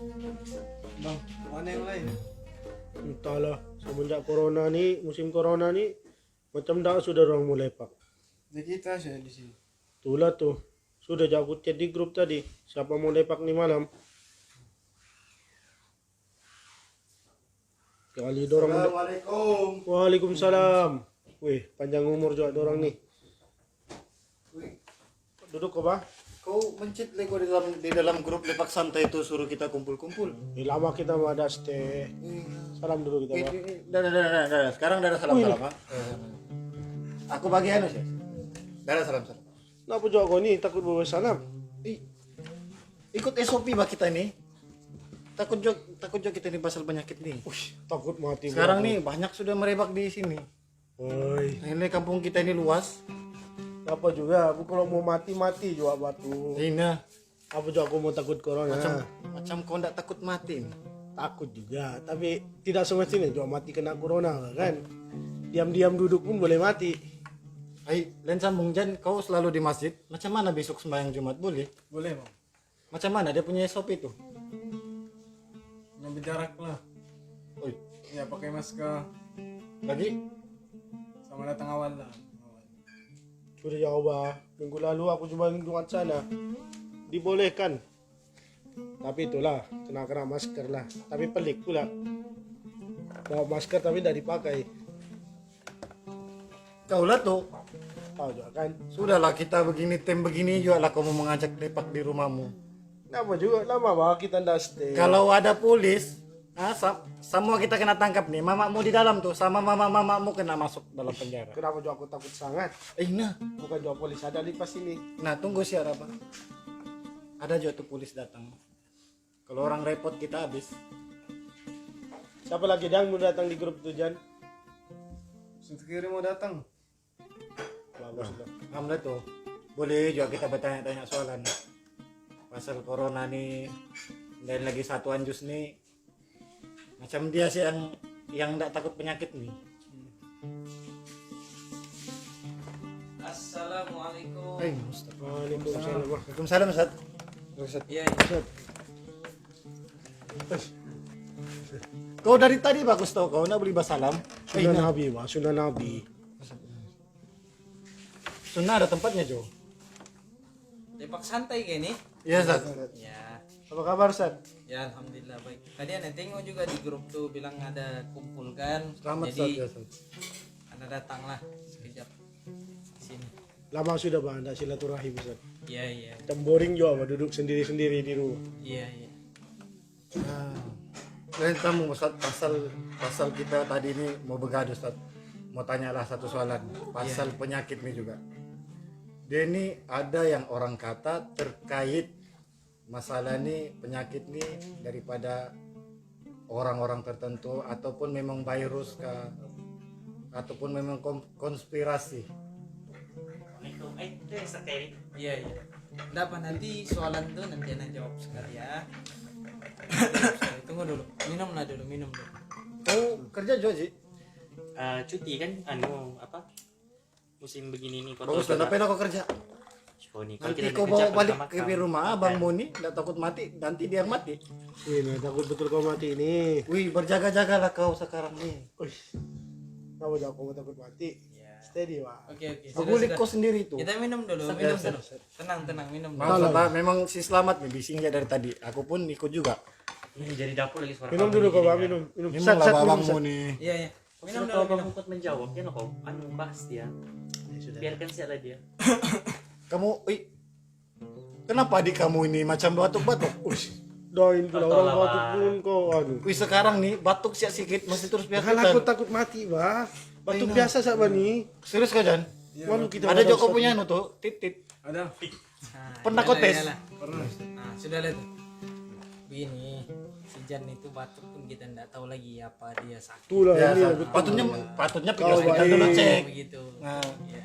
Bang, mana yang lain? Entahlah, semenjak corona nih, musim corona nih, macam dah sudah orang mulai pak. Jadi kita saya di sini. Itulah tuh, sudah jago chat di grup tadi. Siapa mau lepak nih malam? Kali dorong. Assalamualaikum. Waalaikumsalam. Wih, panjang umur juga dorong nih. Wih, Duduk kok bah? kau mencit lego di dalam grup lepak santai itu suruh kita kumpul-kumpul. Lama kita mau ada stay. Salam dulu kita bah. Dah. Sekarang dah ada salam-salam, ha? Aku bagi anu sih. Dah ada salam-salam. Kenapa juga kau nih takut bawa salam? Ikut SOP bah kita ini. Takut juga kita ini pasal penyakit nih. Takut mati. Sekarang nih banyak sudah merebak di sini. Woi, Ini kampung kita ini luas. apa juga? Aku kalau mau mati juga batu. Ini Apa juga aku mau takut corona? macam kau ndak takut mati. Takut juga, tapi tidak semestinya juga mati kena corona kan. Diam-diam duduk pun boleh mati. Hai, Len sambung Jan, kau selalu di masjid. Macam mana besok sembahyang Jumat? Boleh? Boleh bang, Macam mana dia punya SOP itu? ngambil jarak lah. Oi, Ya pakai masker, lagi? sama datang awal lah. Sudah jauh bah. Minggu lalu aku cuma Jumat sana. Dibolehkan. Tapi itulah, kena masker lah. Tapi pelik pula. Bawa masker tapi tidak dipakai. Kau lah tuh. Tahu juga kan. Sudahlah kita begini juga lah kau mau mengajak lepak di rumahmu. Nama juga lama bah kita ndak stay. Kalau ada polis, semua kita kena tangkap nih. Mamamu di dalam tuh, sama mamamu kena masuk dalam penjara. Kenapa juga aku takut sangat? Nah, Bukan juga polis ada di pas ini. nah tunggu siapa? Ada juga tuh polis datang. Kalau orang repot kita habis. Siapa lagi yang mau datang di grup tuh Jan? Kiri mau datang. Bagus lah. Alhamdulillah tuh. Boleh juga kita bertanya-tanya soalan pasal corona nih, dan lagi satu anjus nih. Macam dia sih yang tidak takut penyakit nih. Assalamualaikum. Waalaikumsalam. Waalaikumsalam Ustaz. Iya, Kau dari tadi bagus tau kau nak beli basalam. Sunnah Nabi bah, sunnah Nabi. Sunnah ada tempatnya Jo. lepak santai kayak nih. Iya Ustaz. Ya, Apa kabar San? ya alhamdulillah baik. Tadi ada tengok juga di grup tuh bilang ada kumpul kan. Selamat Ustaz. Jadi Ya, Ustaz. anda datanglah sekejap sini. Lama sudah bah anda silaturahim San. Iya, iya. Dan boring juga bah duduk sendiri-sendiri di rumah. Iya, iya. Lain tamu Ustaz, pasal kita tadi ini mau begaduh Ustaz. Mau tanyalah satu soalan pasal penyakit ini juga. Dia ini ada yang orang kata terkait masalah ini penyakit ini daripada orang-orang tertentu ataupun memang virus kah ataupun memang konspirasi. Iya, iya. Dapat nanti soalan tuh nanti anda jawab sekali ya. Tunggu dulu. Minum dulu. Kau kerja juga sih? Cuti kan apa musim begini nih Bagus dan apa yang kau kerja? Nanti kau bawa balik ke rumah abangmu nih, tidak takut mati, nanti dia yang mati. Ini takut betul kau mati ini. Wih, berjaga-jagalah kau sekarang nih. Wih, kenapa juga kau takut mati? Steady pak. Oke. Begulik kau sendiri tuh. Kita minum dulu. Tenang, minum dulu. Kalau Pak, memang si Selamat nih bisingnya dari tadi. Aku pun ikut juga. ini jadi dapur lagi suara Minum kamu dulu gini kau pak, kan. minum. Memang Sat, lah minum, abangmu Sat. nih. Iya, iya. Minum Kalau dulu. kamu ikut menjawab ya kau bahas dia biarkan sih ada dia. Kamu, kenapa adik kamu ini macam batuk-batuk? Doain pula Tahu orang lah, batuk Pak. pun kau aduh. Wih, sekarang nih batuk sikit masih terus Kan aku biasa. takut mati bah. Batuk biasa sahabat nih. Serius kau Jan? Malu kita. Ada pada Joko Ustaz. punya anu tuh, titit. Ada. Nah, Pernah kau tes? Pernah. Nah, sudah lihat. Begini, si Jan itu batuk pun kita enggak tahu lagi apa dia sakit. Itulah Ya, ini. patutnya pergi Kau hospital baik. dulu cek. Begitu. Nah, Ya.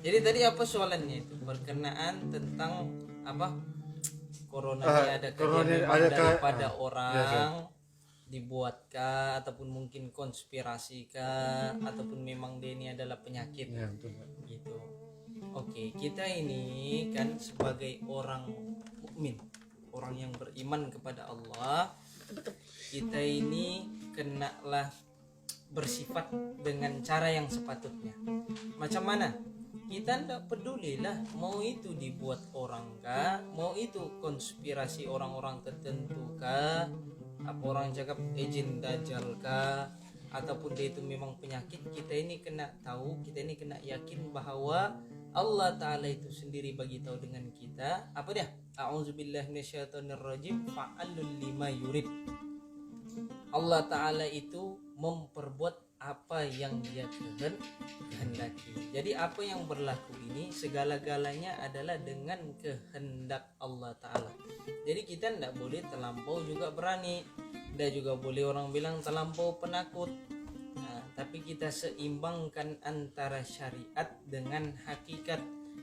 Jadi tadi apa soalannya itu berkenaan tentang apa? Corona ini ada corona memang adakah- daripada orang ya. dibuatkah ataupun mungkin konspirasi kah ataupun memang dia ini adalah penyakit ya betul. gitu. Oke, kita ini kan sebagai orang mukmin, orang yang beriman kepada Allah, kita ini kenalah bersifat dengan cara yang sepatutnya. Macam mana? Kita tidak pedulilah mau itu dibuat orang kah, mau itu konspirasi orang-orang tertentu kah, apa orang cakap agent dajjal kah, ataupun dia itu memang penyakit. Kita ini kena tahu, kita ini kena yakin bahwa Allah Ta'ala itu sendiri bagi tahu dengan kita apa dia? A'udzubillahi minasyaitonirrajim, fa'alul lima yurid. Allah Ta'ala itu memperbuat apa yang dia kehendaki. Jadi apa yang berlaku ini segala-galanya adalah dengan kehendak Allah Ta'ala. Jadi kita tidak boleh terlampau juga berani, tidak juga boleh orang bilang terlampau penakut. Nah, tapi kita seimbangkan antara syariat dengan hakikat.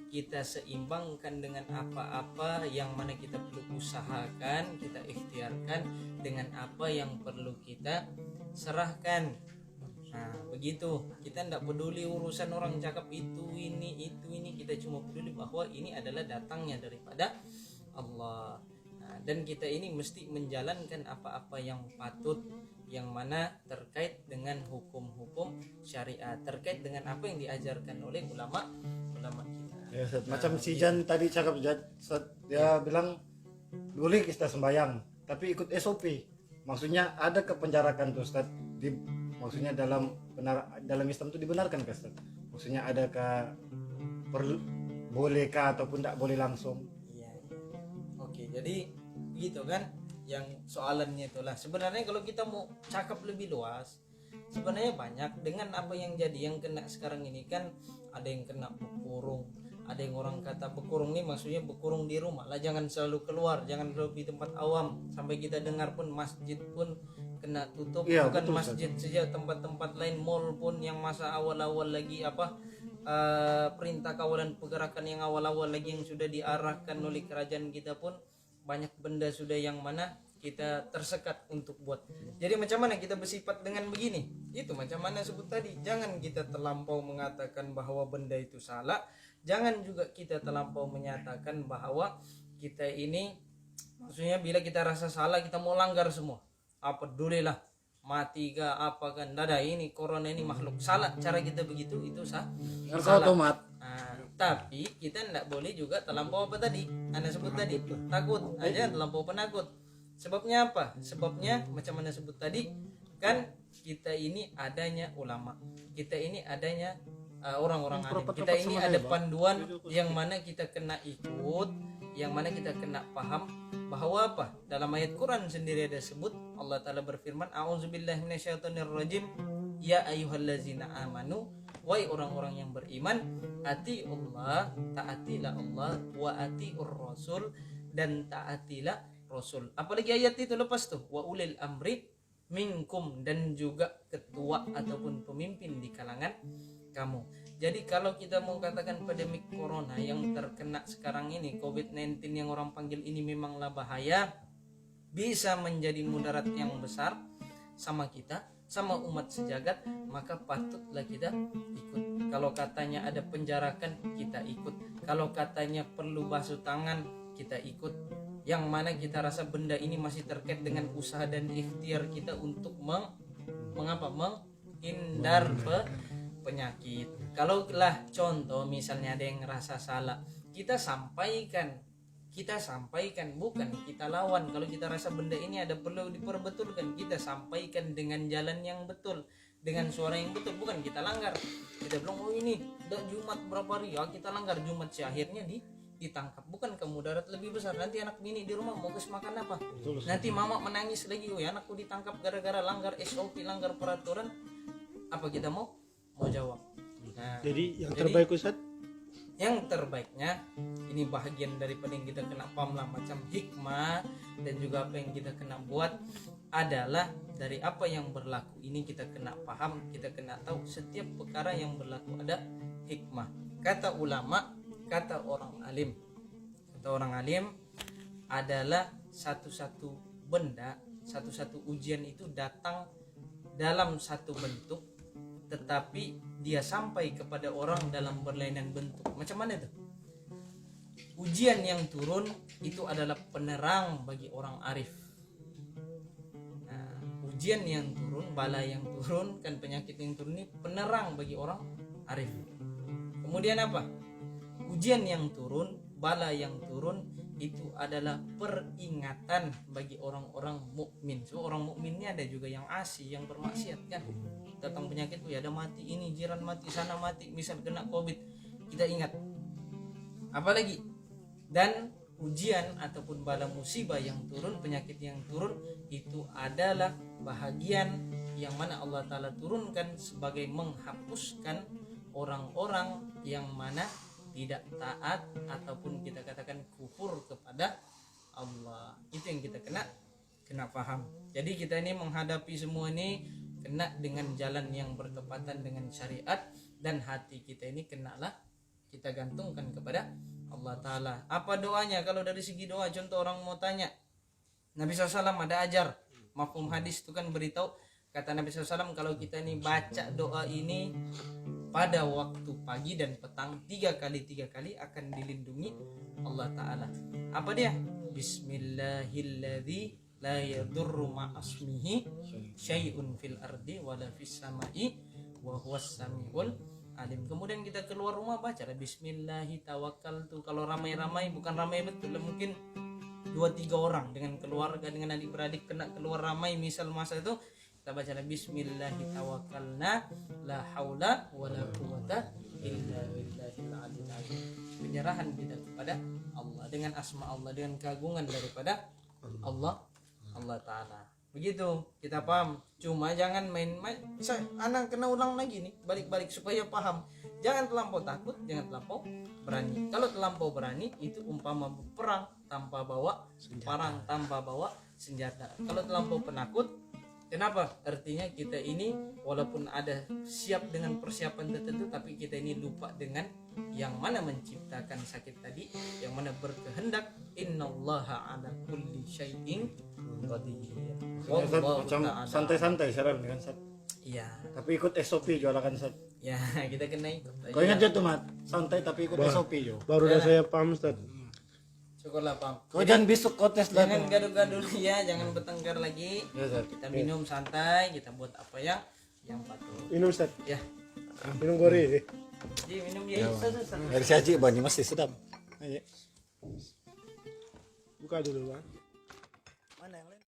Kita seimbangkan dengan apa-apa yang mana kita perlu usahakan, kita ikhtiarkan, dengan apa yang perlu kita serahkan. Nah begitu, kita tidak peduli urusan orang cakap itu ini, kita cuma peduli bahwa ini adalah datangnya daripada Allah. Nah, dan kita ini mesti menjalankan apa-apa yang patut, yang mana terkait dengan hukum-hukum syariat, terkait dengan apa yang diajarkan oleh ulama-ulama kita. Ya, Ustaz. Macam si Jan tadi cakap, Ustaz, dia bilang boleh kita sembahyang tapi ikut SOP. Maksudnya ada kepenjarakan tuh Ustaz, maksudnya dalam Islam itu dibenarkan kah Ustaz? Maksudnya adakah bolehkah ataupun tidak boleh langsung? Iya. Oke, jadi begitu kan yang soalannya itulah. Sebenarnya kalau kita mau cakap lebih luas, sebenarnya banyak dengan apa yang jadi yang kena sekarang ini kan. Ada yang kena bekurung, ada yang orang kata bekurung nih maksudnya bekurung di rumah lah, jangan selalu keluar, jangan selalu di tempat awam. Sampai kita dengar pun masjid pun kena tutup. Iya, bukan betul, masjid saja, tempat-tempat lain, mall pun yang masa awal-awal lagi perintah kawalan pergerakan yang awal-awal lagi yang sudah diarahkan oleh kerajaan kita pun banyak benda sudah yang mana kita tersekat untuk buat. Jadi macam mana kita bersifat dengan begini? Itu macam mana sebut tadi, jangan kita terlampau mengatakan bahwa benda itu salah, jangan juga kita terlampau menyatakan bahwa kita ini maksudnya bila kita rasa salah kita mau langgar semua. Apa pedulilah mati ke apa kan, dada ini corona ini makhluk salah, cara kita begitu itu salah. Otomat. Nah, tapi kita tidak boleh juga terlampau apa tadi Anda sebut tadi, takut aja, terlampau penakut. Sebabnya apa? Sebabnya macam mana sebut tadi kan, kita ini adanya ulama, kita ini adanya orang-orang alim, kita ini ada panduan yang mana kita kena ikut, yang mana kita kena paham bahwa apa? Dalam ayat Quran sendiri ada sebut, Allah Ta'ala berfirman, a'udzubillahi minasyaitonirrajim, ya ayyuhallazina amanu, wahai orang-orang yang beriman, atiullah, taatilah Allah, wa atiur rasul, dan taatilah Rasul. Apalagi ayat itu lepas tuh, wa ulil amri minkum, dan juga ketua ataupun pemimpin di kalangan kamu. Jadi kalau kita mau katakan pandemik corona yang terkena sekarang ini, COVID-19 yang orang panggil ini memanglah bahaya, bisa menjadi mudarat yang besar sama kita, sama umat sejagat, maka patutlah kita ikut. Kalau katanya ada penjarakan, kita ikut. Kalau katanya perlu basuh tangan, kita ikut. Yang mana kita rasa benda ini masih terkait dengan usaha dan ikhtiar kita untuk menghindar penyakit. Kalau lah contoh misalnya ada yang ngerasa salah, kita sampaikan, bukan kita lawan. Kalau kita rasa benda ini ada perlu diperbetulkan, kita sampaikan dengan jalan yang betul, dengan suara yang betul, bukan kita langgar. Kita bilang oh ini udah Jumat berapa hari ya kita langgar Jumat sih, akhirnya ditangkap. Bukan mudarat lebih besar, nanti anak bini di rumah mau kasih makan apa, nanti mama menangis lagi, oh ya anakku ditangkap gara-gara langgar SOP, langgar peraturan. Apa kita mau jawab? Nah, Jadi yang terbaik Ustaz, yang terbaiknya ini bahagian daripada yang kita kena paham lah, macam hikmah dan juga apa yang kita kena buat adalah dari apa yang berlaku ini kita kena paham, kita kena tahu setiap perkara yang berlaku ada hikmah. Kata ulama, kata orang alim adalah satu-satu benda, satu-satu ujian itu datang dalam satu bentuk, tetapi dia sampai kepada orang dalam berlainan bentuk. Macam mana itu? Ujian yang turun itu adalah penerang bagi orang arif. ujian yang turun, bala yang turun, kan penyakit yang turun ini penerang bagi orang arif. Kemudian apa? Ujian yang turun, bala yang turun itu adalah peringatan bagi orang-orang mukmin. So orang mukmin ini ada juga yang asi, yang bermaksiat kan. Datang penyakit tuh ya ada mati ini, jiran mati, sana mati, misal kena Covid. Kita ingat. Apalagi dan ujian ataupun bala musibah yang turun, penyakit yang turun itu adalah bahagian yang mana Allah Ta'ala turunkan sebagai menghapuskan orang-orang yang mana tidak taat ataupun kita katakan kufur kepada Allah. Itu yang kita kena paham. Jadi kita ini menghadapi semua ini kena dengan jalan yang bertepatan dengan syariat, dan hati kita ini kenalah kita gantungkan kepada Allah Ta'ala. Apa doanya? Kalau dari segi doa, contoh orang mau tanya, Nabi SAW ada ajar mafhum hadis itu kan beritahu, kata Nabi SAW kalau kita ini baca doa ini pada waktu pagi dan petang 3 kali akan dilindungi Allah Ta'ala. Apa dia? Bismillahilladzi la yadurru ma'asmihi syai'un fil ardi wala fis sama'i wa huwas samiul alim. Kemudian kita keluar rumah baca Bismillahi tawakkaltu. Kalau ramai-ramai, bukan ramai betul, mungkin 2-3 orang dengan keluarga, dengan adik-beradik kena keluar ramai, misal masa itu kita baca Bismillahi tawakkalna la haula wala quwata illa billahil aliyil azim. Penyerahan kita kepada Allah dengan asma Allah, dengan keagungan daripada Allah Ta'ala. Begitu kita paham. Cuma jangan main-main. Anak kena ulang lagi nih, balik-balik supaya paham. Jangan terlampau takut, jangan terlampau berani. Kalau terlampau berani itu umpama perang tanpa bawa parang, tanpa bawa senjata. Kalau terlampau penakut, kenapa? Artinya kita ini walaupun ada siap dengan persiapan tertentu, tapi kita ini lupa dengan yang mana menciptakan sakit tadi, yang mana berkehendak. Innallaha ala kulli syai'in qadir. Wallahu Macam ta'ala. santai-santai sekarang dengan Sat. Iya. Tapi ikut SOP jualan Sat. Ya, kita kena ikut aja. Kau ingat tuh Mat, santai tapi ikut SOP jo. Baru dah saya paham Ustaz. Syukurlah Pam. Kau jangan besok kau tes dah. Jangan gaduh-gaduh ya, jangan bertengkar lagi. Ya Sat. Kita minum santai, kita buat apa ya yang patut. Minum Ustaz. Ya. Minum goreng. Jadi minum ya. Ustaz. Dari si Haji bani masih sedap. Ayo. Buka dulu, Bang. Mana yang lain?